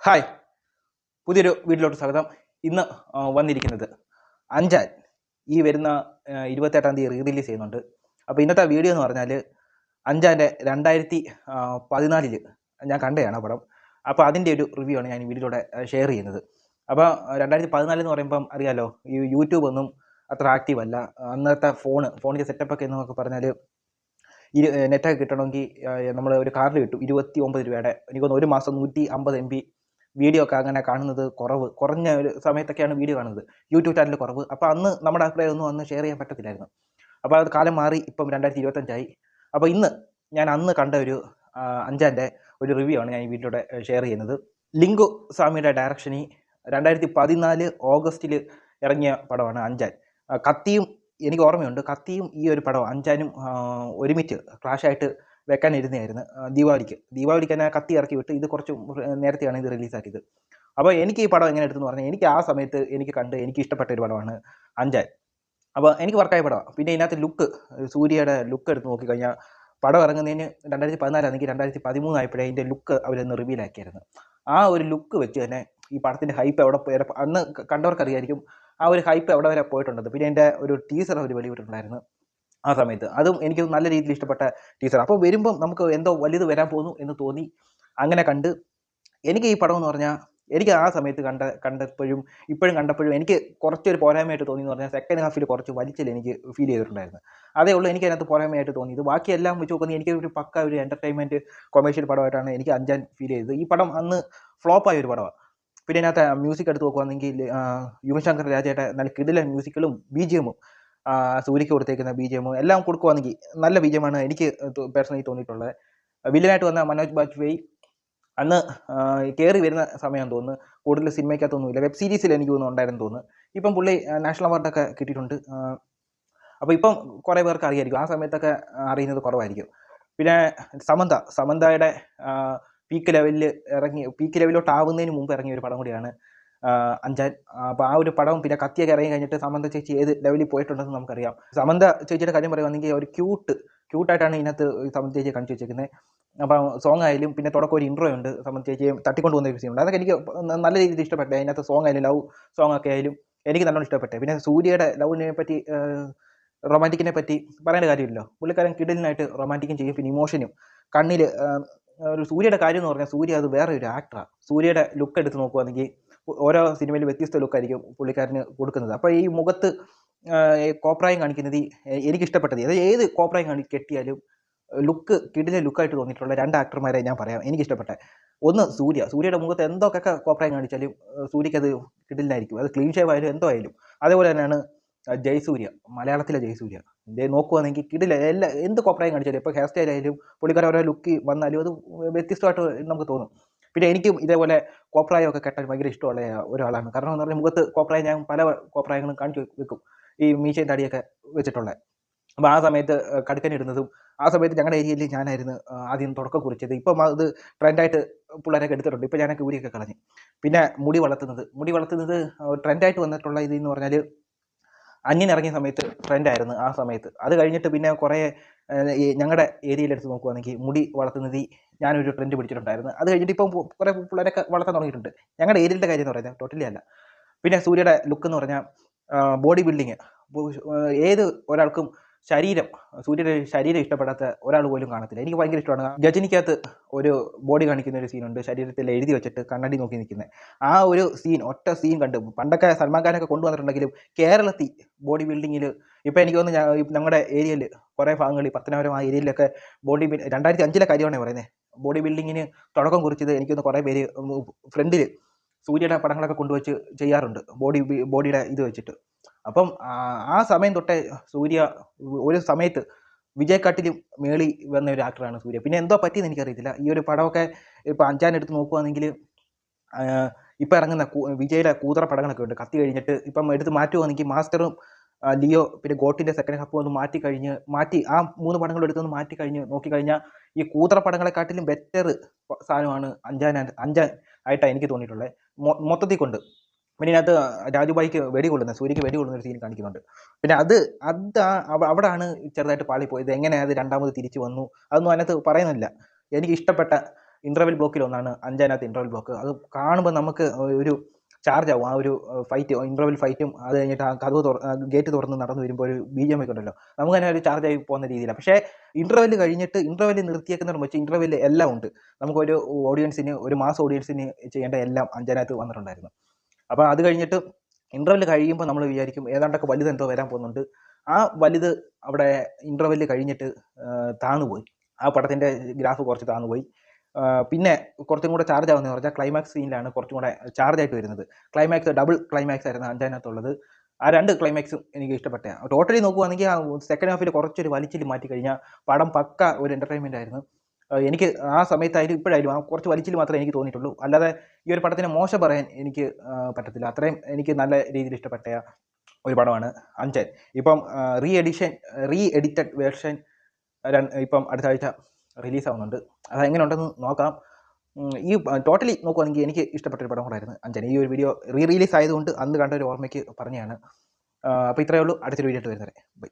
Hi, പുതിയൊരു വീട്ടിലോട്ട് സ്വാഗതം. ഇന്ന് വന്നിരിക്കുന്നത് അഞ്ചാൻ ഈ വരുന്ന 28-ാം തീയതി റിലീസ് ചെയ്യുന്നുണ്ട്. അപ്പോൾ ഇന്നത്തെ വീഡിയോ എന്ന് പറഞ്ഞാൽ അഞ്ചാൻ്റെ 2014 ഞാൻ കണ്ടതാണ് ആ പടം. അപ്പോൾ അതിൻ്റെ ഒരു റിവ്യൂ ആണ് ഞാൻ ഈ വീഡിയോയിലൂടെ ഷെയർ ചെയ്യുന്നത്. അപ്പോൾ 2014 എന്ന് പറയുമ്പം അറിയാലോ, ഈ യൂട്യൂബ് ഒന്നും അത്ര ആക്റ്റീവ് അല്ല. അന്നത്തെ ഫോണിൻ്റെ സെറ്റപ്പൊക്കെ എന്നൊക്കെ പറഞ്ഞാൽ നെറ്റൊക്കെ കിട്ടണമെങ്കിൽ നമ്മൾ ഒരു കാർഡ് കിട്ടും 29 രൂപയുടെ. എനിക്കൊന്ന് ഒരു മാസം 150 MB വീഡിയോ ഒക്കെ അങ്ങനെ കാണുന്നത് കുറഞ്ഞ ഒരു സമയത്തൊക്കെയാണ് വീഡിയോ കാണുന്നത്. യൂട്യൂബ് ചാനൽ കുറവ്. അപ്പോൾ അന്ന് നമ്മുടെ അഭിപ്രായം ഒന്നും അന്ന് ഷെയർ ചെയ്യാൻ പറ്റത്തില്ലായിരുന്നു. അപ്പോൾ അത് കാലം മാറി, ഇപ്പം 2025 അപ്പോൾ ഇന്ന് ഞാൻ അന്ന് കണ്ട ഒരു അഞ്ചാൻ്റെ ഒരു റിവ്യൂ ആണ് ഞാൻ ഈ വീഡിയോയുടെ ഷെയർ ചെയ്യുന്നത്. ലിങ്കു സ്വാമിയുടെ ഡയറക്ഷനിൽ 2014 ഓഗസ്റ്റിൽ ഇറങ്ങിയ പടമാണ് അഞ്ചാൻ. കത്തിയും എനിക്ക് ഓർമ്മയുണ്ട്. കത്തിയും ഈ ഒരു പടം അഞ്ചാനും ഒരുമിച്ച് ക്ലാഷായിട്ട് വെക്കാനിരുന്നതായിരുന്നു ദീപാവലിക്ക് തന്നെ കത്തി ഇറക്കി വിട്ട്. ഇത് കുറച്ച് നേരത്തെയാണ് ഇത് റിലീസാക്കിയത്. അപ്പോൾ എനിക്ക് ഈ പടം എങ്ങനെ എടുത്തെന്ന് പറഞ്ഞാൽ, എനിക്ക് ആ സമയത്ത് എനിക്ക് ഇഷ്ടപ്പെട്ട ഒരു പടമാണ് അഞ്ചാൻ. അപ്പോൾ എനിക്ക് വർക്കായ പടമാണ്. പിന്നെ ഇതിനകത്ത് സൂര്യയുടെ ലുക്ക് എടുത്ത് നോക്കിക്കഴിഞ്ഞാൽ പടം ഇറങ്ങുന്നതിന് 2014 ആണെങ്കിൽ 2013 ആയപ്പോഴേ അതിൻ്റെ ലുക്ക് അവരൊന്ന് റിവീലാക്കിയായിരുന്നു. ആ ഒരു ലുക്ക് വെച്ച് തന്നെ ഈ പടത്തിൻ്റെ ഹൈപ്പ് എവിടെ പോയാൽ അന്ന് കണ്ടവർക്കറിയായിരിക്കും ആ ഒരു ഹൈപ്പ് എവിടെ വരെ പോയിട്ടുണ്ടെന്ന്. പിന്നെ എൻ്റെ ഒരു ടീസർ അവർ വെളിവിട്ടിട്ടുണ്ടായിരുന്നു ആ സമയത്ത്. അതും എനിക്ക് നല്ല രീതിയിൽ ഇഷ്ടപ്പെട്ട ടീസർ. അപ്പോൾ വരുമ്പം നമുക്ക് എന്തോ വലുത് വരാൻ പോകുന്നു എന്ന് തോന്നി. അങ്ങനെ കണ്ട് എനിക്ക് ഈ പടം എന്ന് പറഞ്ഞാൽ, എനിക്ക് ആ സമയത്ത് കണ്ടപ്പോഴും ഇപ്പോഴും കണ്ടപ്പോഴും എനിക്ക് കുറച്ചൊരു പോരായ്മയായിട്ട് തോന്നി എന്ന് പറഞ്ഞാൽ, സെക്കൻഡ് ഹാഫിൽ കുറച്ച് വലിച്ചിൽ എനിക്ക് ഫീൽ ചെയ്തിട്ടുണ്ടായിരുന്നു. അതേ ഉള്ളൂ എനിക്ക് അതിനകത്ത് പോരായ്മയായിട്ട് തോന്നിയത്. ബാക്കിയെല്ലാം വെച്ച് നോക്കുന്നത് എനിക്ക് ഒരു പക്ക ഒരു എൻ്റർടൈൻമെൻറ്റ് കൊമേഴ്ഷ്യൽ പടമായിട്ടാണ് എനിക്ക് അഞ്ചാൻ ഫീൽ ചെയ്തത്. ഈ പടം അന്ന് ഫ്ലോപ്പായ ഒരു പടമാണ്. പിന്നെ ഇതിനകത്ത് മ്യൂസിക് എടുത്ത് നോക്കുകയാണെങ്കിൽ യുവൻ ശങ്കർ രാജയുടെ നല്ല കിടിലൻ മ്യൂസിക്കുകളും BGM-ഉം സൂര്യയ്ക്ക് കൊടുത്തേക്കുന്ന BGM എല്ലാം കൊടുക്കുകയാണെങ്കിൽ നല്ല BGM-ആണ് എനിക്ക് പേഴ്സണലി തോന്നിയിട്ടുള്ളത്. വില്ലനായിട്ട് വന്ന മനോജ് ബാജ്പേയി അന്ന് കയറി വരുന്ന സമയം തോന്നുന്നു. കൂടുതൽ സിനിമയ്ക്കകത്തൊന്നുമില്ല, വെബ് സീരീസിൽ എനിക്ക് തോന്നുന്നു ഉണ്ടായിരുന്നു തോന്നുന്നു. ഇപ്പം പുള്ളി നാഷണൽ അവാർഡൊക്കെ കിട്ടിയിട്ടുണ്ട്. അപ്പോൾ ഇപ്പം കുറേ പേർക്ക് അറിയായിരിക്കും. ആ സമയത്തൊക്കെ അറിയുന്നത് കുറവായിരിക്കും. പിന്നെ സമന്തയുടെ പീക്ക് ലെവലിലോട്ട് ആവുന്നതിന് മുമ്പ് ഇറങ്ങിയ ഒരു പടം കൂടിയാണ് അഞ്ചാൻ. അപ്പോൾ ആ ഒരു പടവും പിന്നെ കത്തിയൊക്കെ ഇറങ്ങി കഴിഞ്ഞിട്ട് സമന്ത ചേച്ചി ഏത് ലെവലിൽ പോയിട്ടുണ്ടെന്ന് നമുക്കറിയാം. സമന്ത ചേച്ചിയുടെ കാര്യം പറയുകയാണെങ്കിൽ ഒരു ക്യൂട്ടായിട്ടാണ് ഇതിനകത്ത് സമന്ത ചേച്ചിയെ കാണിച്ചു വെച്ചേക്കുന്നത്. അപ്പം സോങ് ആയാലും പിന്നെ തുടക്കം ഒരു ഇൻട്രോ ഉണ്ട്, സമന്ത ചേച്ചിയെ തട്ടിക്കൊണ്ട് പോകുന്ന ഒരു സീനുണ്ട്. അതൊക്കെ എനിക്ക് നല്ല രീതിയിൽ ഇഷ്ടപ്പെട്ടെ. അതിനകത്ത് സോങ് ആയാലും ലവ് സോങ് ഒക്കെ ആയാലും എനിക്ക് നല്ലോണം ഇഷ്ടപ്പെട്ടെ. പിന്നെ സൂര്യയുടെ ലവിനെ പറ്റി, റൊമാൻറ്റിക്കിനെ പറ്റി പറയേണ്ട കാര്യമില്ലല്ലോ. പുള്ളിക്കാരൻ കിടിലിനായിട്ട് റൊമാൻറ്റിക്കും ചെയ്യും. പിന്നെ ഇമോഷനും കണ്ണിൽ ഒരു സൂര്യയുടെ കാര്യം എന്ന് പറഞ്ഞാൽ, സൂര്യ അത് വേറെ ഒരു ആക്ടറാണ്. സൂര്യയുടെ ലുക്ക് എടുത്ത് നോക്കുകയാണെങ്കിൽ ഓരോ സിനിമയിൽ വ്യത്യസ്ത ലുക്കായിരിക്കും പുള്ളിക്കാരന് കൊടുക്കുന്നത്. അപ്പോൾ ഈ മുഖത്ത് കോപ്രായം കാണിക്കുന്നത് എനിക്കിഷ്ടപ്പെട്ടത്, അത് ഏത് കോപ്രായം കെട്ടിയാലും കിടിലെ ലുക്കായിട്ട് തോന്നിയിട്ടുള്ള 2 ആക്ടർമാരെ ഞാൻ പറയാം എനിക്കിഷ്ടപ്പെട്ടെ. ഒന്ന് സൂര്യയുടെ മുഖത്ത് എന്തൊക്കെ കോപ്രായം കാണിച്ചാലും സൂര്യയ്ക്കത് കിടിലായിരിക്കും. അത് ക്ലീൻ ഷേവ് ആയാലും എന്തോ ആയാലും. അതേപോലെ തന്നെയാണ് ജയസൂര്യ, മലയാളത്തിലെ ജയസൂര്യ. നോക്കുകയാണെങ്കിൽ എന്ത് കോപ്രായം കാണിച്ചാലും, ഇപ്പോൾ ഹെയർ സ്റ്റൈൽ ആയാലും പുള്ളിക്കാരൻ ഓരോ ലുക്ക് വന്നാലും അത് വ്യത്യസ്തമായിട്ട് നമുക്ക് തോന്നും. പിന്നെ എനിക്കും ഇതേപോലെ കോപ്രായമൊക്കെ കെട്ടാൻ ഭയങ്കര ഇഷ്ടമുള്ള ഒരാളാണ്. കാരണം എന്ന് പറഞ്ഞാൽ മുഖത്ത് കോപ്രായം ഞാൻ പല കോപ്രായങ്ങളും കാണിച്ചു വെക്കും, ഈ മീശയും താടിയൊക്കെ വെച്ചിട്ടുള്ളത്. അപ്പോൾ ആ സമയത്ത് കടുക്കനിടുന്നതും ആ സമയത്ത് ഞങ്ങളുടെ ഏരിയയിൽ ഞാനായിരുന്നു ആദ്യം തുടക്കം കുറിച്ചത്. ഇപ്പം അത് ട്രെൻഡായിട്ട് പിള്ളേരൊക്കെ എടുത്തിട്ടുണ്ട്. ഇപ്പോൾ ഞാനൊക്കെ ഊരിയൊക്കെ കളഞ്ഞു. പിന്നെ മുടി വളർത്തുന്നത് ട്രെൻഡായിട്ട് വന്നിട്ടുള്ള ഇതെന്ന് പറഞ്ഞാൽ അന്യൻ ഇറങ്ങിയ സമയത്ത് ട്രെൻഡായിരുന്നു ആ സമയത്ത്. അത് കഴിഞ്ഞിട്ട് പിന്നെ കുറേ ഞങ്ങളുടെ ഏരിയയിൽ എടുത്ത് നോക്കുകയാണെങ്കിൽ മുടി വളർത്തുന്നത് ഞാനൊരു ട്രെൻഡ് പിടിച്ചിട്ടുണ്ടായിരുന്നു. അത് കഴിഞ്ഞിട്ട് ഇപ്പം കുറേ പിള്ളേരൊക്കെ വളർത്താൻ തുടങ്ങിയിട്ടുണ്ട്. ഞങ്ങളുടെ ഏരിയയുടെ കാര്യം എന്ന് പറയുന്നത് ടോട്ടലി അല്ല. പിന്നെ സൂര്യയുടെ ലുക്ക് എന്ന് പറഞ്ഞാൽ ബോഡി ബിൽഡിങ്. ഏത് ഒരാൾക്കും സൂര്യയുടെ ശരീരം ഇഷ്ടപ്പെടാത്ത ഒരാൾ പോലും കാണത്തില്ല. എനിക്ക് ഭയങ്കര ഇഷ്ടമാണ്. ഗജനിക്കകത്ത് ഒരു ബോഡി കാണിക്കുന്ന ഒരു സീനുണ്ട്, ശരീരത്തിൽ എഴുതി വെച്ചിട്ട് കണ്ണടി നോക്കി നിൽക്കുന്നത്. ആ ഒരു ഒറ്റ സീൻ കണ്ട് പണ്ടൊക്കെ സൽമാൻ ഖാനൊക്കെ കൊണ്ടുവന്നിട്ടുണ്ടെങ്കിലും കേരളത്തിൽ ബോഡി ബിൽഡിങ്ങിൽ ഇപ്പോൾ എനിക്ക് തോന്നുന്നു ഞങ്ങളുടെ ഏരിയയിൽ കുറേ ഭാഗങ്ങളിൽ പത്തനാപുരം ആ ഏരിയയിലൊക്കെ 2005 കാര്യമാണ് പറയുന്നത്. ബോഡി ബിൽഡിങ്ങിന് തുടക്കം കുറിച്ചത് എനിക്കൊന്ന് കുറേ പേര് ഫ്രണ്ടിൽ സൂര്യയുടെ പടങ്ങളൊക്കെ കൊണ്ടുവച്ച് ചെയ്യാറുണ്ട്, ബോഡിയുടെ ഇത് വെച്ചിട്ട്. അപ്പം ആ സമയം തൊട്ടേ സൂര്യ ഒരു സമയത്ത് വിജയ്ക്കാട്ടിലും മേളി വന്ന ഒരു ആക്ടറാണ് സൂര്യ. പിന്നെ എന്തോ പറ്റിയെന്ന് എനിക്കറിയത്തില്ല. ഈ ഒരു പടമൊക്കെ ഇപ്പോൾ അഞ്ചാൻ എടുത്ത് നോക്കുകയാണെങ്കിൽ ഇപ്പം ഇറങ്ങുന്ന വിജയുടെ കൂതറ പടങ്ങളൊക്കെ ഉണ്ട്. കത്തി കഴിഞ്ഞിട്ട് ഇപ്പം എടുത്ത് മാറ്റുകയാണെങ്കിൽ മാസ്റ്ററും ലിയോ പിന്നെ ഗോട്ടിൻ്റെ സെക്കൻഡ് ഹാഫ് ഒന്ന് മാറ്റി ആ 3 പടങ്ങളും എടുത്തൊന്ന് മാറ്റിക്കഴിഞ്ഞ് നോക്കിക്കഴിഞ്ഞാൽ ഈ കൂതറ പടങ്ങളെക്കാട്ടിലും ബെറ്റർ സാധനമാണ് അഞ്ചാൻ ആയിട്ടാണ് എനിക്ക് തോന്നിയിട്ടുള്ളത് മൊത്തത്തിൽ കൊണ്ട്. പിന്നെ ഇതിനകത്ത് രാജുബായിക്ക് സൂര്യക്ക് വെടി കൊള്ളുന്ന ഒരു സീൻ കാണിക്കുന്നുണ്ട്. പിന്നെ അവിടാണ് ചെറുതായിട്ട് പാളിപ്പോയത്. എങ്ങനെ അത് രണ്ടാമത് തിരിച്ചു വന്നു അതൊന്നും അതിനകത്ത് പറയുന്നില്ല. എനിക്ക് ഇഷ്ടപ്പെട്ട ഇൻ്റർവെൽ ബ്ലോക്കിൽ ഒന്നാണ് അഞ്ചാനകത്ത് ഇൻ്റർവെൽ ബ്ലോക്ക്. അത് കാണുമ്പോൾ നമുക്ക് ഒരു ചാർജ് ആവും. ആ ഒരു ഫൈറ്റ്, ഇൻ്റർവെൽ ഫൈറ്റും അത് കഴിഞ്ഞിട്ട് ആ ഗേറ്റ് തുറന്ന് നടന്നു വരുമ്പോൾ ഒരു BGM ഒക്കെ ഉണ്ടല്ലോ, നമുക്ക് തന്നെ ഒരു ചാർജ് ആയി പോകുന്ന രീതിയിലാണ്. പക്ഷേ ഇൻ്റർവെൽ കഴിഞ്ഞിട്ട് ഇൻ്റർവെൽ നിർത്തിയേക്കുന്നതിന് വെച്ച് ഇൻ്റർവെൽ എല്ലാം ഉണ്ട്. നമുക്കൊരു ഓഡിയൻസിന്, ഒരു മാസ് ഓഡിയൻസിന് ചെയ്യേണ്ട എല്ലാം അഞ്ചാനകത്ത് വന്നിട്ടുണ്ടായിരുന്നു. അപ്പോൾ അത് കഴിഞ്ഞിട്ട് ഇൻ്റർവെൽ കഴിയുമ്പോൾ നമ്മൾ വിചാരിക്കും ഏതാണ്ടൊക്കെ വലുത് എന്തോ വരാൻ പോകുന്നുണ്ട്. ആ വലുത് അവിടെ ഇൻ്റർവെൽ കഴിഞ്ഞിട്ട് താന്നുപോയി. ആ പടത്തിൻ്റെ ഗ്രാഫ് കുറച്ച് താന്നുപോയി. പിന്നെ കുറച്ചും കൂടെ ചാർജ് ആവുന്നതെന്ന് പറഞ്ഞാൽ ക്ലൈമാക്സ് സീനിലാണ് കുറച്ചും കൂടെ ചാർജ് ആയിട്ട് വരുന്നത്. ക്ലൈമാക്സ് ഡബിൾ ക്ലൈമാക്സ് ആയിരുന്നു അഞ്ചാനകത്തുള്ളത്. ആ 2 ക്ലൈമാക്സും എനിക്ക് ഇഷ്ടപ്പെട്ട. ടോട്ടലി നോക്കുവാണെങ്കിൽ ആ സെക്കൻഡ് ഹാഫിൽ കുറച്ചൊരു വലിച്ചിൽ മാറ്റി കഴിഞ്ഞാൽ പടം പക്ക ഒരു എൻ്റർടൈൻമെൻ്റ് ആയിരുന്നു. എനിക്ക് ആ സമയത്തായാലും ഇപ്പോഴായാലും ആ കുറച്ച് വലിച്ചിൽ മാത്രമേ എനിക്ക് തോന്നിയിട്ടുള്ളൂ. അല്ലാതെ ഈ ഒരു പടത്തിനെ മോശം പറയാൻ എനിക്ക് പറ്റത്തില്ല. അത്രയും എനിക്ക് നല്ല രീതിയിൽ ഇഷ്ടപ്പെട്ട ഒരു പടമാണ് അഞ്ചാൻ. ഇപ്പം റീ എഡിറ്റഡ് വേർഷൻ ഇപ്പം അടുത്ത ആഴ്ച റിലീസാവുന്നുണ്ട്. അതെങ്ങനെ ഉണ്ടെന്ന് നോക്കാം. ഈ ടോട്ടലി നോക്കുവാണെങ്കിൽ എനിക്ക് ഇഷ്ടപ്പെട്ടൊരു പടം കൂടായിരുന്നു അഞ്ചാൻ. ഈ ഒരു വീഡിയോ റിലീസ് ആയതുകൊണ്ട് അന്ന് കണ്ട ഒരു ഓർമ്മയ്ക്ക് പറഞ്ഞതാണ്. അപ്പോൾ ഇത്രയേ ഉള്ളൂ. അടുത്തൊരു വീഡിയോ ആയിട്ട് വരുന്നത്. ബൈ.